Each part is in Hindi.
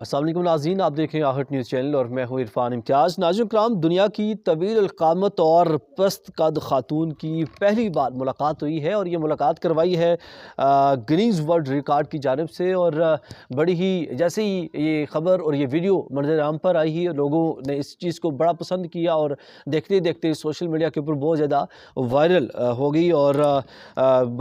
अस्सलाम वालेकुम नाज़रीन, आप देख रहे हैं आहट न्यूज़ चैनल और मैं हूँ इरफान इम्तियाज़। नाज़रीन कराम, दुनिया की तवील क़ामत और पस्त कद ख़ातून की पहली बार मुलाकात हुई है और ये मुलाकात करवाई है गिनीज़ वर्ल्ड रिकॉर्ड की जानिब से। और बड़ी ही जैसे ही ये ख़बर और ये वीडियो मंज़र आम पर आई है, लोगों ने इस चीज़ को बड़ा पसंद किया और देखते देखते सोशल मीडिया के ऊपर बहुत ज़्यादा वायरल हो गई। और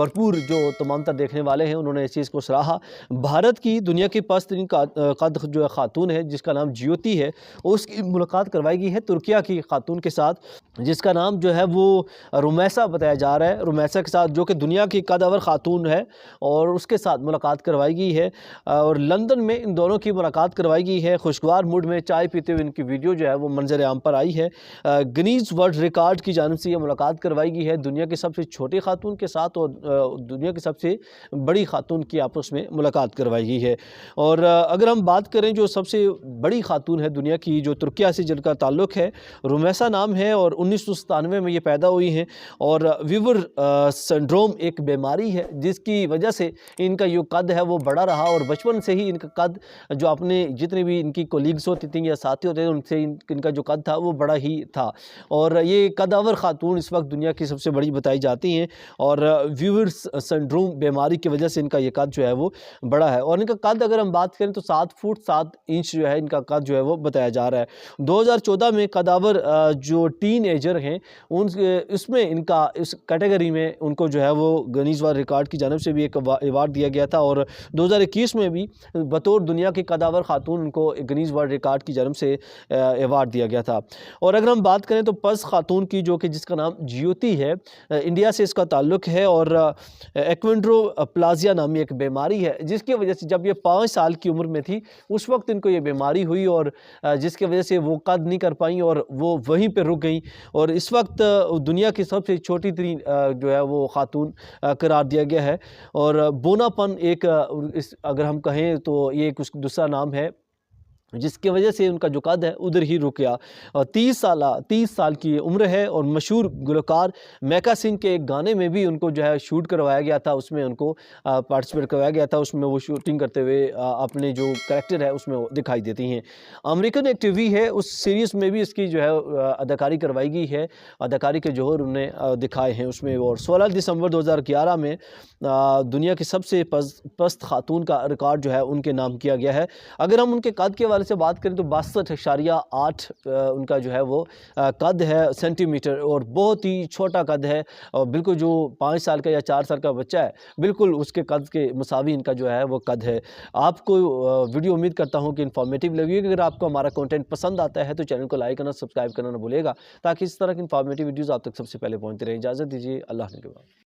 भरपूर जो तमाम तर देखने वाले हैं उन्होंने इस चीज़ को सराहा। भारत की दुनिया की पस्त कद जो है ख़ातून है जिसका नाम ज्योति है, उसकी मुलाकात करवाई गई है तुर्किया की ख़ातून के साथ जिसका नाम जो है वो रुमैसा बताया जा रहा है। रुमैसा के साथ जो कि दुनिया की कदवर ख़ातून है और उसके साथ मुलाकात करवाई गई है और लंदन में इन दोनों की मुलाकात करवाई गई है। खुशगवार मूड में चाय पीते हुए इनकी वीडियो जो है वो मंजर आम पर आई है। गिनीज़ वर्ल्ड रिकॉर्ड की जानिब से ये मुलाकात करवाई गई है दुनिया की सबसे छोटी ख़ातून के साथ और दुनिया की सबसे बड़ी ख़ातून की आपस में मुलाकात करवाई गई है। और अगर हम बात करें जो सबसे बड़ी ख़ातून है दुनिया की, जो तुर्किया से जिनका ताल्लुक़ है, रुमैसा नाम है और 1997 में ये पैदा हुई हैं। और वीवर सिंड्रोम एक बीमारी है जिसकी वजह से इनका जो कद है वो बड़ा रहा और बचपन से ही इनका कद जो अपने जितने भी इनकी कोलीग्स होती थी या साथी होते थे उनसे इनका जो कद था वो बड़ा ही था। और ये कदावर ख़ातून इस वक्त दुनिया की सबसे बड़ी बताई जाती हैं और वीवर सिंड्रोम बीमारी की वजह से इनका ये कद जो है वो बड़ा है। और इनका कद अगर हम बात करें तो 7 फुट 7 इंच जो है इनका कद जो है वो बताया जा रहा है। 2014 में कदावर जो टीन एजर हैं उन इसमें इनका इस कैटेगरी में उनको जो है वो गिनीज़ वर्ल्ड रिकॉर्ड की जानिब से भी एक अवार्ड दिया गया था। और 2021 में भी बतौर दुनिया की कदावर ख़ातून उनको गिनीज़ वर्ल्ड रिकॉर्ड की जानिब से अवार्ड दिया गया था। और अगर हम बात करें तो पस ख़ातून की जो कि जिसका नाम ज्योति है, इंडिया से इसका ताल्लुक़ है और एक्वेंड्रोप्लाजिया नामी एक बीमारी है जिसकी वजह से जब ये 5 साल की उम्र में थी उस वक्त इनको ये बीमारी हुई और जिसकी वजह से वो कद नहीं कर पाई और वो वहीं पे रुक गई। और इस वक्त दुनिया की सबसे छोटी तरीन जो है वो ख़ातून करार दिया गया है। और बोनापन एक अगर हम कहें तो ये एक दूसरा नाम है जिसकी वजह से उनका जो कद है उधर ही रुक गया। और 30 साल की उम्र है और मशहूर गुलकार मैका सिंह के एक गाने में भी उनको जो है शूट करवाया गया था, उसमें उनको पार्टिसिपेट करवाया गया था, उसमें वो शूटिंग करते हुए अपने जो कैरेक्टर है उसमें वो दिखाई देती हैं। अमेरिकन एक टीवी है उस सीरीज़ में भी इसकी जो है अदाकारी करवाई गई है, अदाकारी के जौहर उन्हें दिखाए हैं उसमें। और 16 दिसंबर 2011 में दुनिया की सबसे पस्त ख़ातून का रिकॉर्ड जो है उनके नाम किया गया है। अगर हम उनके कद के से बात करें तो 62.8 उनका जो है वो कद है सेंटीमीटर और बहुत ही छोटा कद है और बिल्कुल जो 5 साल का या 4 साल का बच्चा है बिल्कुल उसके कद के मुसावी इनका जो है वो कद है। आपको वीडियो उम्मीद करता हूं कि इन्फॉर्मेटिव लगी। अगर आपको हमारा कंटेंट पसंद आता है तो चैनल को लाइक करना, सब्सक्राइब करना ना भूलिएगा ताकि इस तरह की इन्फॉर्मेटिव वीडियोज़ आप तक सबसे पहले पहुँचते रहें। इजाज़त दीजिए, अल्लाह हाफ़िज़।